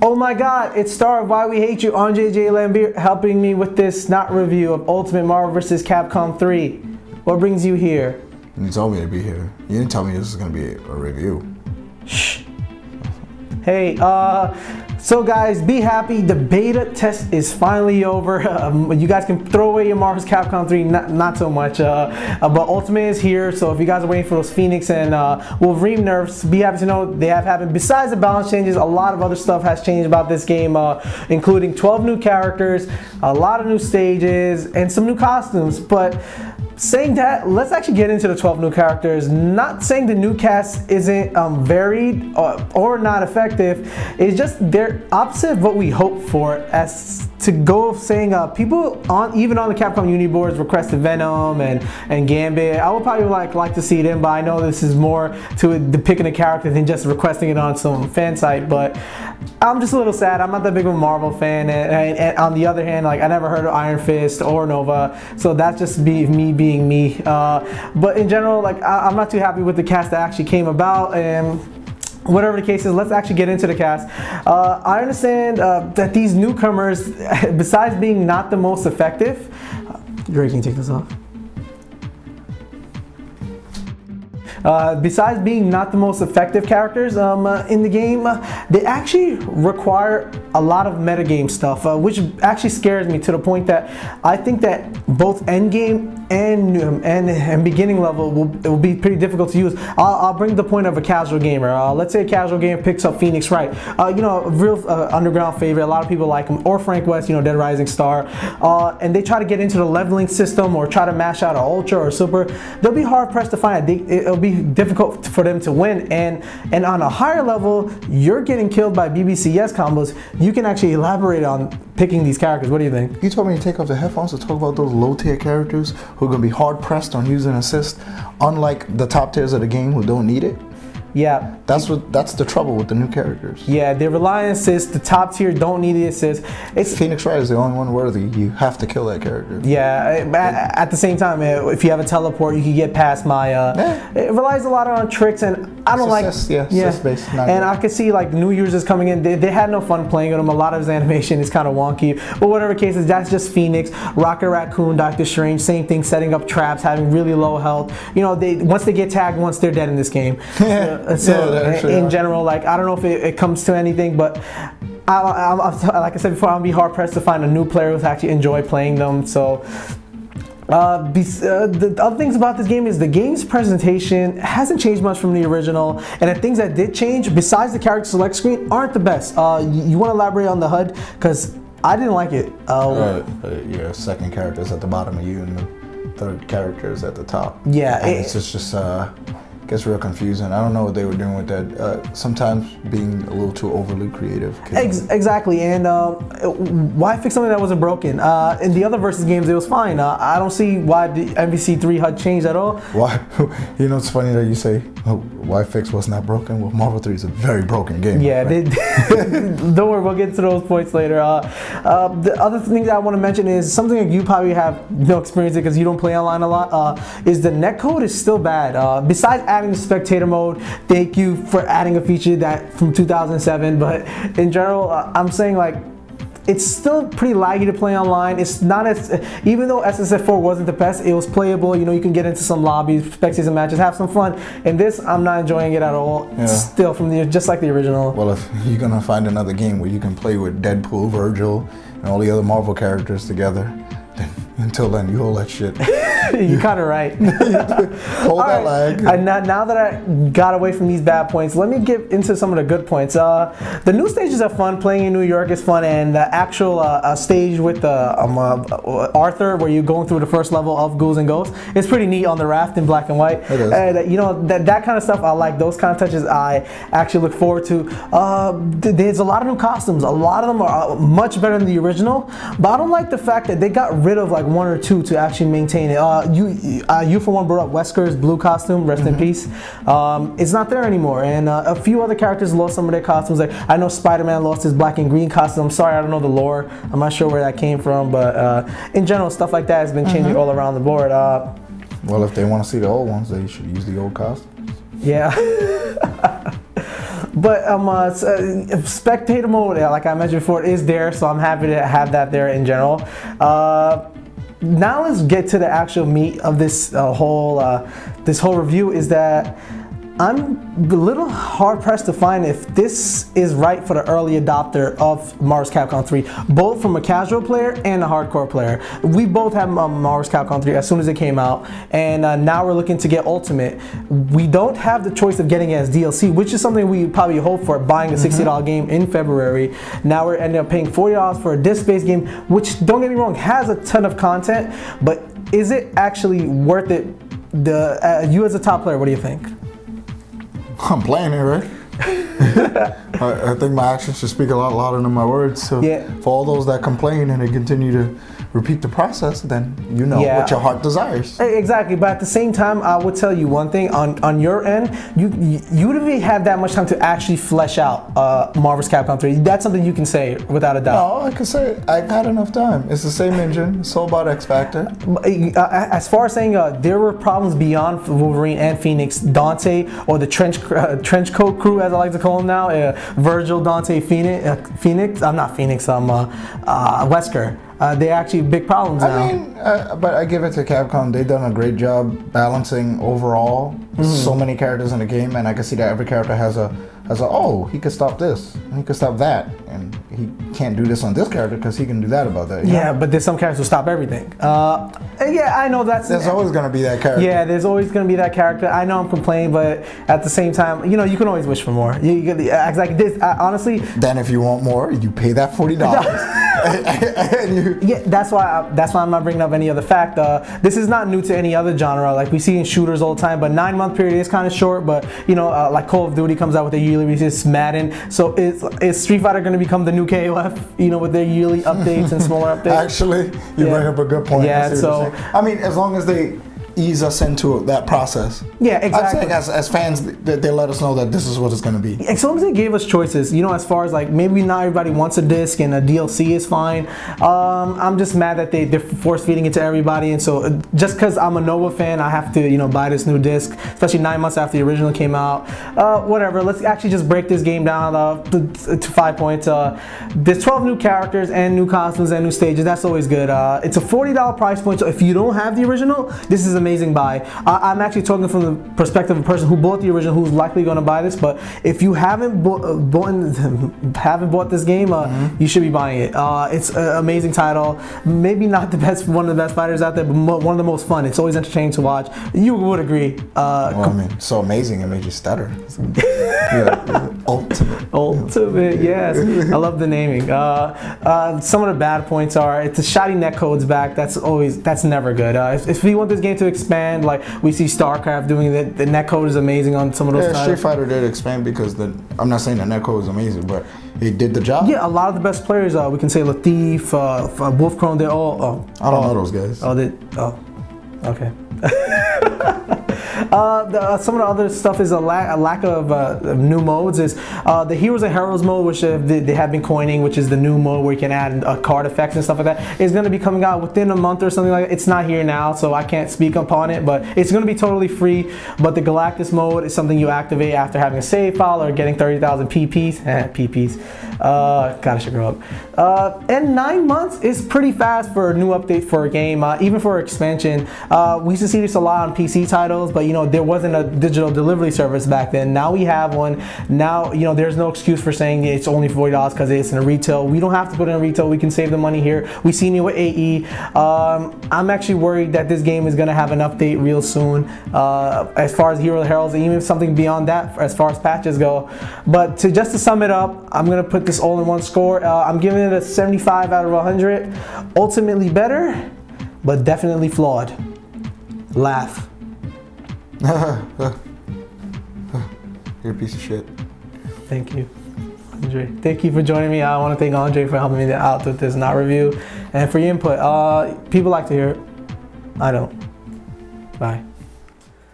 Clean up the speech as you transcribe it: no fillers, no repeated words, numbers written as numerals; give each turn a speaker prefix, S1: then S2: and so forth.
S1: Oh my god, it's Star of Why We Hate You, Andre J. Lambert, helping me with this not review of Ultimate Marvel vs. Capcom 3. What brings you here?
S2: You told me to be here. You didn't tell me this was going to be a review.
S1: Shh. Hey, so guys, be happy. The beta test is finally over. You guys can throw away your Marvel vs. Capcom 3, not so much. But Ultimate is here, so if you guys are waiting for those Phoenix and Wolverine nerfs, be happy to know they have happened. Besides the balance changes, a lot of other stuff has changed about this game, including 12 new characters, a lot of new stages, and some new costumes. But saying that, let's actually get into the 12 new characters. Not saying the new cast isn't varied or not effective. It's just they're opposite of what we hope for. As to go saying people even on the Capcom Uni boards requested Venom and Gambit. I would probably like to see them, but I know this is more to depicting a character than just requesting it on some fan site. But I'm just a little sad. I'm not that big of a Marvel fan, and on the other hand, like, I never heard of Iron Fist or Nova, so that's just me being me. But in general, like, I'm not too happy with the cast that actually came about, and whatever the case is, let's actually get into the cast. I understand that these newcomers, besides being not the most effective, Drake, can you take this off? Besides being not the most effective characters in the game, they actually require a lot of metagame stuff, which actually scares me to the point that I think that both endgame and beginning level will be pretty difficult to use. I'll bring the point of a casual gamer. Let's say a casual gamer picks up Phoenix Wright, you know, a real underground favorite. A lot of people like him, or Frank West, you know, Dead Rising Star, and they try to get into the leveling system or try to mash out an Ultra or Super. They'll be hard pressed to find it. It'll be difficult for them to win, and on a higher level, you're getting killed by BBCS combos. You can actually elaborate on picking these characters. What do you think?
S2: You told me to take off the headphones to talk about those low tier characters who are going to be hard pressed on using assist, unlike the top tiers of the game who don't need it.
S1: Yeah,
S2: that's the trouble with the new characters. Yeah,
S1: they rely on assist. The top tier don't need the assist. It's
S2: Phoenix Wright is the only one worthy. You have to kill that character.
S1: Yeah, at the same time, if you have a teleport, you can get past my. It relies a lot on tricks, and I don't like.
S2: Assist based.
S1: And I can see like new users coming in. They had no fun playing with him. A lot of his animation is kind of wonky. But whatever cases, that's just Phoenix, Rocket Raccoon, Doctor Strange. Same thing, setting up traps, having really low health. You know, once they get tagged, once they're dead in this game. In general, like, I don't know if it comes to anything, but like I said before, I'll be hard pressed to find a new player who's actually enjoy playing them. So the other things about this game is the game's presentation hasn't changed much from the original, and the things that did change, besides the character select screen, aren't the best. You want to elaborate on the HUD? Because I didn't like it.
S2: Your second character is at the bottom of you, and the third character is at the top.
S1: Yeah,
S2: and it's just gets real confusing. I don't know what they were doing with that. Sometimes being a little too overly creative.
S1: Exactly, and why fix something that wasn't broken? In the other Versus games, it was fine. I don't see why the MVC3 HUD changed at all.
S2: Why? You know, it's funny that you say, why fix what's not broken? Well, Marvel 3 is a very broken game.
S1: Yeah, don't worry, we'll get to those points later. The other thing that I want to mention is something that you probably have no experience with because you don't play online a lot, is the netcode is still bad. Besides adding the spectator mode, thank you for adding a feature that from 2007, but in general, I'm saying, like, it's still pretty laggy to play online. It's not as, even though SSF4 wasn't the best, it was playable. You know, you can get into some lobbies, spectate some matches, have some fun. And this, I'm not enjoying it at all. Yeah. Still just like the original.
S2: Well, if you're gonna find another game where you can play with Deadpool, Virgil, and all the other Marvel characters together, then until then, you hold that shit.
S1: You're kind of right.
S2: Hold that lag.
S1: Now that I got away from these bad points, let me get into some of the good points. The new stages are fun. Playing in New York is fun, and the actual stage with Arthur, where you're going through the first level of Ghouls and Ghosts, is pretty neat on the raft in black and white.
S2: It is.
S1: You know, that kind of stuff I like. Those kind of touches I actually look forward to. There's a lot of new costumes. A lot of them are much better than the original, but I don't like the fact that they got rid of like one or two to actually maintain it. You for one brought up Wesker's blue costume, rest in peace. It's not there anymore, and a few other characters lost some of their costumes. Like, I know Spider-Man lost his black and green costume. I'm sorry, I don't know the lore. I'm not sure where that came from, but in general, stuff like that has been changing all around the board.
S2: Well, if they want to see the old ones, they should use the old costumes.
S1: Yeah. But spectator mode, like I mentioned before, is there, so I'm happy to have that there in general. Now let's get to the actual meat of this whole review. Is that I'm a little hard pressed to find if this is right for the early adopter of Marvel Vs Capcom 3, both from a casual player and a hardcore player. We both have Marvel Vs Capcom 3 as soon as it came out, and now we're looking to get Ultimate. We don't have the choice of getting it as DLC, which is something we probably hope for, buying a $60 game in February. Now we're ending up paying $40 for a disc-based game, which, don't get me wrong, has a ton of content, but is it actually worth it? You as a top player, what do you think?
S2: I'm playing it, right? I think my actions should speak a lot louder than my words. So for all those that complain and they continue to repeat the process, then you know what your heart desires.
S1: Exactly, but at the same time, I would tell you one thing. On your end, you don't really have that much time to actually flesh out Marvel Vs Capcom 3. That's something you can say without a doubt.
S2: No, I can say I've had enough time. It's the same engine. It's all about X Factor.
S1: As far as saying there were problems beyond Wolverine and Phoenix, Dante, or the trench coat crew, as I like to call them now, Virgil, Dante, Phoenix. I'm not Phoenix. Wesker. They're actually big problems now.
S2: I mean, but I give it to Capcom. They've done a great job balancing overall so many characters in the game, and I can see that every character has a oh, he could stop this, and he could stop that, and he can't do this on this character because he can do that about that.
S1: Yeah, but there's some characters who stop everything. Yeah, I know there's
S2: always going to be that character.
S1: Yeah, there's always going to be that character. I know I'm complaining, but at the same time, you know, you can always wish for more. Exactly. This, honestly.
S2: Then if you want more, you pay that $40.
S1: Yeah, that's why I'm not bringing up any other fact. This is not new to any other genre. Like we see in shooters all the time, but 9-month period is kind of short. But you know, like Call of Duty comes out with their yearly releases, Madden. So is Street Fighter going to become the new KOF? You know, with their yearly updates and smaller updates.
S2: Actually, you bring up a good point.
S1: Yeah, so
S2: I mean, as long as they ease us into that process.
S1: Yeah, exactly.
S2: I'm saying as fans, they let us know that this is what it's going to be.
S1: As long as they gave us choices, you know, as far as like maybe not everybody wants a disc and a DLC is fine. I'm just mad that they're force feeding it to everybody, and so just because I'm a Nova fan, I have to, you know, buy this new disc, especially 9 months after the original came out. Whatever. Let's actually just break this game down to 5 points. There's 12 new characters and new costumes and new stages. That's always good. It's a $40 price point, so if you don't have the original, this is amazing buy. I'm actually talking from the perspective of a person who bought the original, who's likely going to buy this. But if you haven't bought this game, you should be buying it. It's an amazing title. Maybe not the best, one of the best fighters out there, but one of the most fun. It's always entertaining to watch. You would agree.
S2: Well, I mean, so amazing it made you stutter.
S1: Ultimate, yes. I love the naming. Some of the bad points are it's the shoddy netcode's back. That's never good. If we want this game to expand, like we see StarCraft doing it, the netcode is amazing on some of those titles.
S2: Street Fighter did expand because I'm not saying the netcode is amazing, but it did the job.
S1: Yeah, a lot of the best players, we can say Latif, Wolfcrone, they're all.
S2: I don't know those guys.
S1: Okay. Some of the other stuff is a lack of new modes. Is the Heroes and Heroes mode, which they have been coining, which is the new mode where you can add card effects and stuff like that, is going to be coming out within a month or something like that. It's not here now, so I can't speak upon it, but it's going to be totally free. But the Galactus mode is something you activate after having a save file or getting 30,000 PPs. God, I should grow up. And 9 months is pretty fast for a new update for a game, even for expansion. We used to see this a lot on PC titles, but you know, there wasn't a digital delivery service back then. Now we have one. Now, you know, there's no excuse for saying it's only $40 because it's in a retail. We don't have to put it in retail. We can save the money here. We've seen it with AE. I'm actually worried that this game is going to have an update real soon, as far as Hero Heralds, and even something beyond that as far as patches go. But just to sum it up, I'm going to put this all in one score. I'm giving it a 75 out of 100. Ultimately better, but definitely flawed. Laugh.
S2: You're a piece of shit.
S1: Thank you, Andre. Thank you for joining me. I want to thank Andre for helping me out with this not review and for your input. People like to hear it. I don't. Bye.